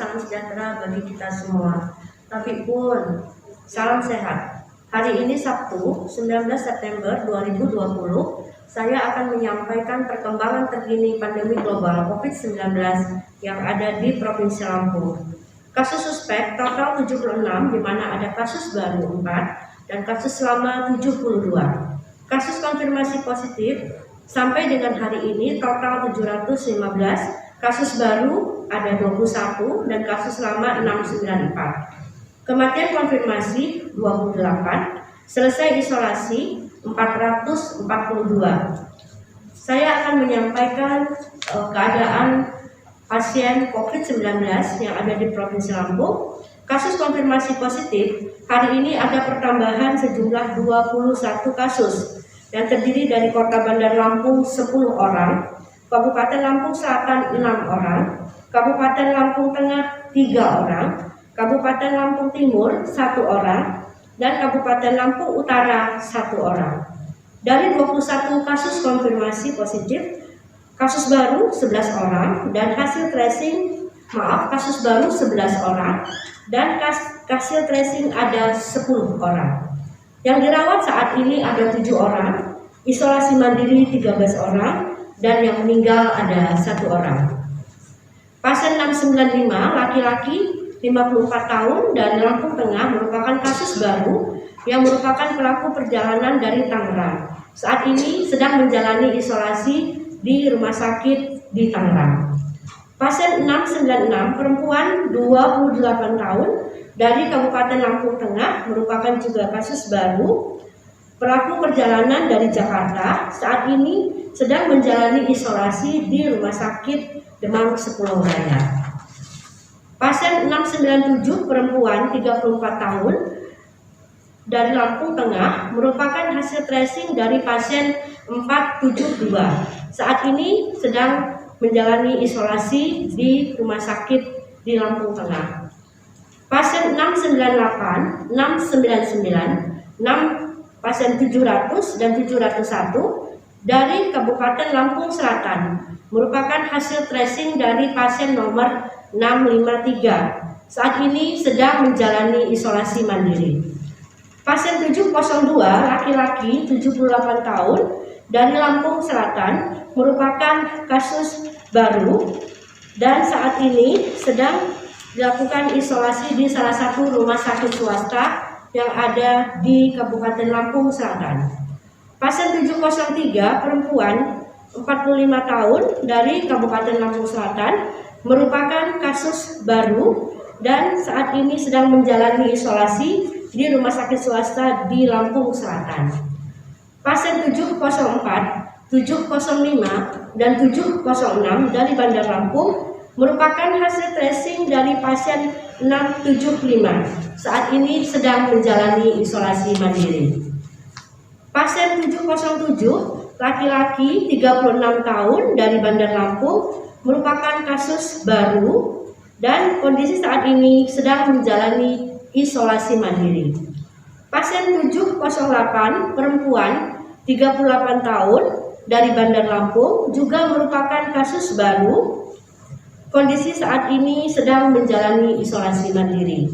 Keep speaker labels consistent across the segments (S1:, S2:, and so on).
S1: salam sejahtera bagi kita semua. Tapi pun, salam sehat. Hari ini Sabtu, 19 September 2020, saya akan menyampaikan perkembangan terkini pandemi global COVID-19 yang ada di Provinsi Lampung. Kasus suspek total 76, di mana ada kasus baru 4 dan kasus lama 72. Kasus konfirmasi positif sampai dengan hari ini total 715, kasus baru ada 21 dan kasus lama 694. Kematian konfirmasi 28, selesai isolasi 442. Saya akan menyampaikan keadaan pasien COVID-19 yang ada di Provinsi Lampung. Kasus konfirmasi positif hari ini ada pertambahan sejumlah 21 kasus yang terdiri dari Kota Bandar Lampung 10 orang, Kabupaten Lampung Selatan 6 orang, Kabupaten Lampung Tengah 3 orang, Kabupaten Lampung Timur 1 orang, dan Kabupaten Lampung Utara 1 orang. Dari 21 kasus konfirmasi positif, kasus baru 11 orang dan kasus baru 11 orang dan hasil tracing ada 10 orang. Yang dirawat saat ini ada 7 orang, isolasi mandiri 13 orang, dan yang meninggal ada 1 orang. Pasien 695 laki-laki 54 tahun dari Lampung Tengah merupakan kasus baru yang merupakan pelaku perjalanan dari Tangerang. Saat ini sedang menjalani isolasi di rumah sakit di Tangerang. Pasien 696 perempuan 28 tahun dari Kabupaten Lampung Tengah merupakan juga kasus baru pelaku perjalanan dari Jakarta. Saat ini sedang menjalani isolasi di rumah sakit Demang Sepuluh Raya. Pasien 697 perempuan 34 tahun dari Lampung Tengah merupakan hasil tracing dari pasien 472. Saat ini sedang menjalani isolasi di rumah sakit di Lampung Tengah. Pasien 698, 699, 6 pasien 700 dan 701 dari Kabupaten Lampung Selatan merupakan hasil tracing dari pasien nomor 653. Saat ini sedang menjalani isolasi mandiri. Pasien 702 laki-laki 78 tahun dari Lampung Selatan merupakan kasus baru dan saat ini sedang dilakukan isolasi di salah satu rumah sakit swasta yang ada di Kabupaten Lampung Selatan. Pasien 703 perempuan 45 tahun dari Kabupaten Lampung Selatan merupakan kasus baru dan saat ini sedang menjalani isolasi di rumah sakit swasta di Lampung Selatan. Pasien 704, 705, dan 706 dari Bandar Lampung merupakan hasil tracing dari pasien 675. Saat ini sedang menjalani isolasi mandiri. Pasien 707, laki-laki 36 tahun dari Bandar Lampung merupakan kasus baru dan kondisi saat ini sedang menjalani isolasi mandiri. Pasien 708 perempuan 38 tahun dari Bandar Lampung juga merupakan kasus baru. Kondisi saat ini sedang menjalani isolasi mandiri.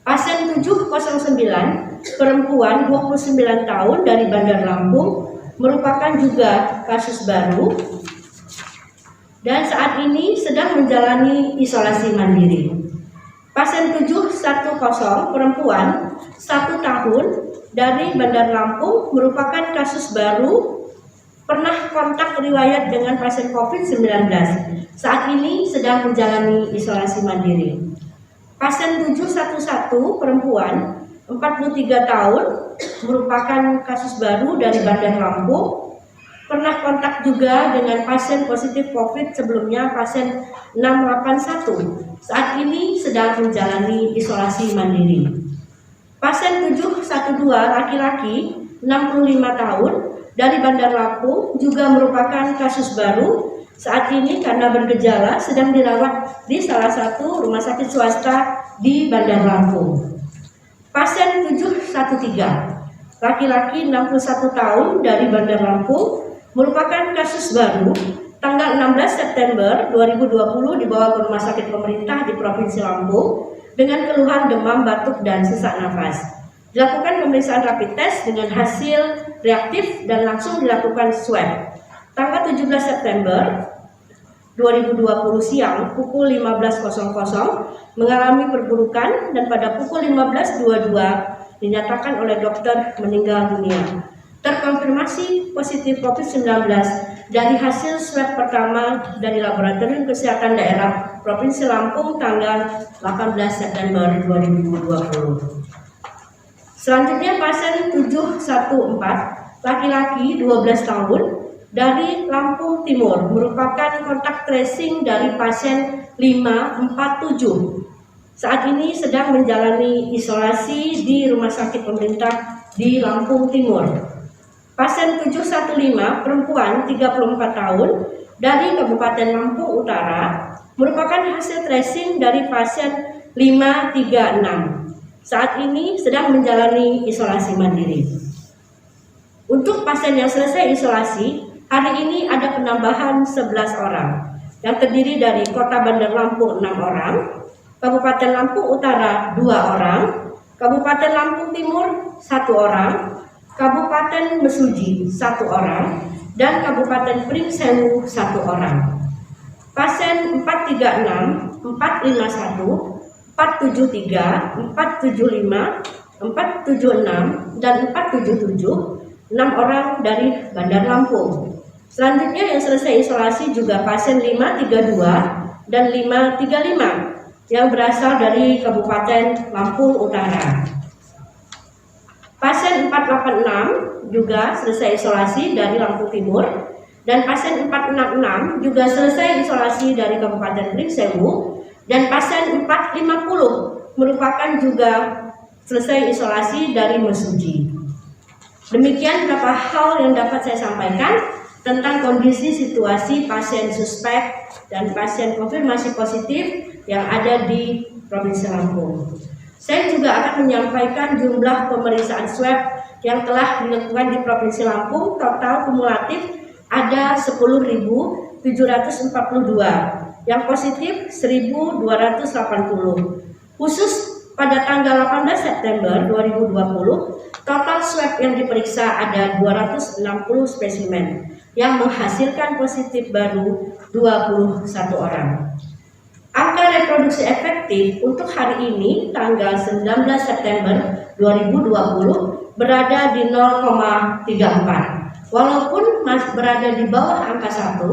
S1: Pasien 709 perempuan 29 tahun dari Bandar Lampung merupakan juga kasus baru dan saat ini sedang menjalani isolasi mandiri. Pasien 710 perempuan 1 tahun dari Bandar Lampung merupakan kasus baru, pernah kontak riwayat dengan pasien COVID-19. Saat ini sedang menjalani isolasi mandiri. Pasien 711 perempuan 43 tahun merupakan kasus baru dari Bandar Lampung, pernah kontak juga dengan pasien positif COVID sebelumnya, pasien 681. Saat ini sedang menjalani isolasi mandiri. Pasien 712 laki-laki 65 tahun dari Bandar Lampung juga merupakan kasus baru. Saat ini karena bergejala sedang dirawat di salah satu rumah sakit swasta di Bandar Lampung. Pasien 713 laki-laki 61 tahun dari Bandar Lampung merupakan kasus baru tanggal 16 September 2020 dibawa ke rumah sakit pemerintah di Provinsi Lampung dengan keluhan demam, batuk, dan sesak nafas. Dilakukan pemeriksaan rapid test dengan hasil reaktif dan langsung dilakukan swab. Tanggal 17 September 2020 siang pukul 15.00 mengalami perburukan dan pada pukul 15.22 dinyatakan oleh dokter meninggal dunia. Terkonfirmasi positif COVID-19 dari hasil swab pertama dari Laboratorium Kesehatan Daerah Provinsi Lampung tanggal 18 September 2020. Selanjutnya pasien 714 laki-laki 12 tahun dari Lampung Timur merupakan kontak tracing dari pasien 547. Saat ini sedang menjalani isolasi di rumah sakit pemerintah di Lampung Timur. Pasien 715 perempuan 34 tahun dari Kabupaten Lampung Utara merupakan hasil tracing dari pasien 536. Saat ini sedang menjalani isolasi mandiri. Untuk pasien yang selesai isolasi, hari ini ada penambahan 11 orang yang terdiri dari Kota Bandar Lampung 6 orang, Kabupaten Lampung Utara 2 orang, Kabupaten Lampung Timur 1 orang, Kabupaten Mesuji 1 orang, dan Kabupaten Pringsewu 1 orang. Pasien 436, 451, 473, 475, 476, dan 477, 6 orang dari Bandar Lampung. Selanjutnya yang selesai isolasi juga pasien 532 dan 535 yang berasal dari Kabupaten Lampung Utara. Pasien 486 juga selesai isolasi dari Lampung Timur dan pasien 466 juga selesai isolasi dari Kabupaten Pringsewu. Dan pasien 450 merupakan juga selesai isolasi dari Mesuji. Demikian beberapa hal yang dapat saya sampaikan tentang kondisi situasi pasien suspek dan pasien konfirmasi positif yang ada di Provinsi Lampung. Saya juga akan menyampaikan jumlah pemeriksaan swab yang telah dilakukan di Provinsi Lampung. Total kumulatif ada 10.742. Yang positif 1.280. Khusus pada tanggal 18 September 2020, total swab yang diperiksa ada 260 spesimen yang menghasilkan positif baru 21 orang. Angka reproduksi efektif untuk hari ini tanggal 19 September 2020 berada di 0,34. Walaupun masih berada di bawah angka 1,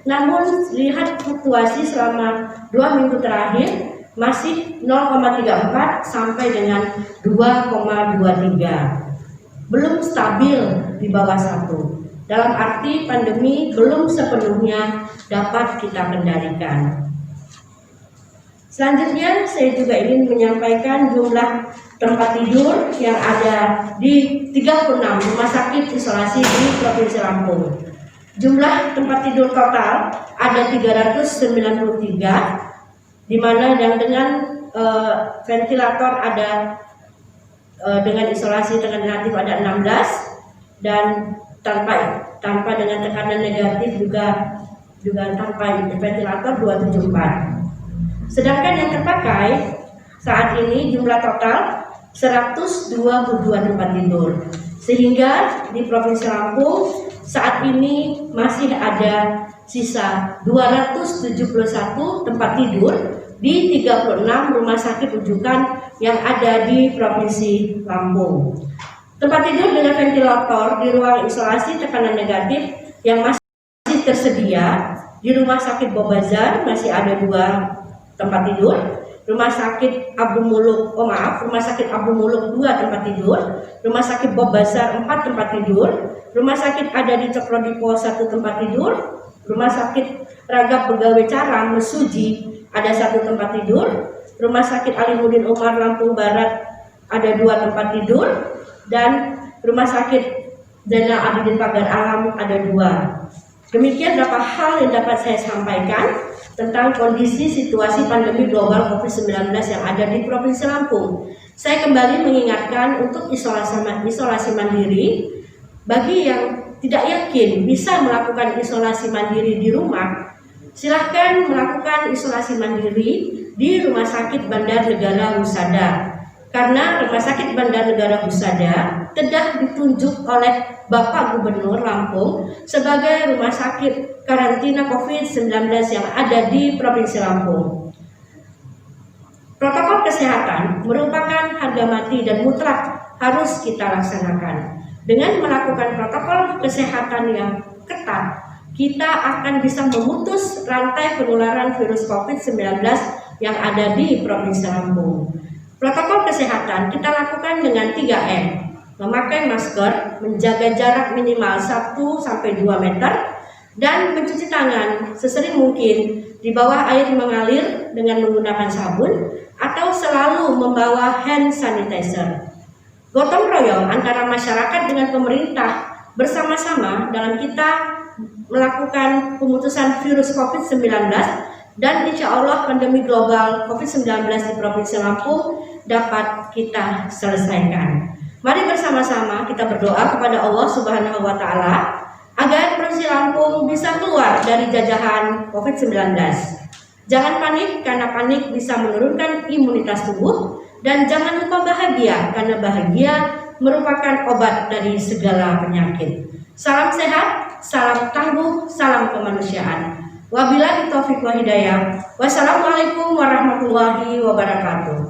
S1: namun lihat fluktuasi selama 2 minggu terakhir masih 0,34 sampai dengan 2,23. Belum stabil di bawah 1. Dalam arti pandemi belum sepenuhnya dapat kita kendalikan. Selanjutnya saya juga ingin menyampaikan jumlah tempat tidur yang ada di 36 rumah sakit isolasi di Provinsi Lampung. Jumlah tempat tidur total ada 393, di mana yang dengan ventilator ada dengan isolasi negatif ada 16 dan tanpa dengan tekanan negatif juga tanpa ventilator 274. Sedangkan yang terpakai saat ini jumlah total 122 tempat tidur, sehingga di Provinsi Lampung saat ini masih ada sisa 271 tempat tidur di 36 rumah sakit rujukan yang ada di Provinsi Lampung. Tempat tidur dengan ventilator di ruang isolasi tekanan negatif yang masih tersedia di Rumah Sakit Bobazar masih ada 2 tempat tidur. Rumah sakit Abu Muluk, Rumah sakit Abu Muluk 2 tempat tidur, Rumah sakit Bobazar 4 tempat tidur, Rumah sakit ada di Cokro-Dipo 1 tempat tidur, Rumah sakit Ragap Begawe Carang Mesuji ada 1 tempat tidur, Rumah sakit Alimuddin Umar Lampung Barat ada 2 tempat tidur, dan Rumah sakit Zainal Abidin Pagar Alam ada 2. Demikian beberapa hal yang dapat saya sampaikan tentang kondisi situasi pandemi global COVID-19 yang ada di Provinsi Lampung. Saya kembali mengingatkan untuk isolasi mandiri bagi yang tidak yakin bisa melakukan isolasi mandiri di rumah, silahkan melakukan isolasi mandiri di Rumah Sakit Bandar Negara Husada. Karena Rumah Sakit Bandar Negara Husada telah ditunjuk oleh Bapak Gubernur Lampung sebagai rumah sakit karantina COVID-19 yang ada di Provinsi Lampung. Protokol kesehatan merupakan harga mati dan mutlak harus kita laksanakan. Dengan melakukan protokol kesehatan yang ketat, kita akan bisa memutus rantai penularan virus COVID-19 yang ada di Provinsi Lampung. Protokol kesehatan kita lakukan dengan 3M, memakai masker, menjaga jarak minimal 1-2 meter, dan mencuci tangan sesering mungkin di bawah air mengalir dengan menggunakan sabun atau selalu membawa hand sanitizer. Gotong royong antara masyarakat dengan pemerintah bersama-sama dalam kita melakukan pemutusan virus COVID-19 dan insya Allah pandemi global COVID-19 di Provinsi Lampung dapat kita selesaikan. Mari bersama-sama kita berdoa kepada Allah Subhanahu wa Ta'ala agar Provinsi Lampung bisa keluar dari jajahan COVID-19. Jangan panik, karena panik bisa menurunkan imunitas tubuh, dan jangan lupa bahagia, karena bahagia merupakan obat dari segala penyakit. Salam sehat, salam tangguh, salam kemanusiaan. Wabillahi taufiq wa hidayah. Wassalamualaikum warahmatullahi wabarakatuh.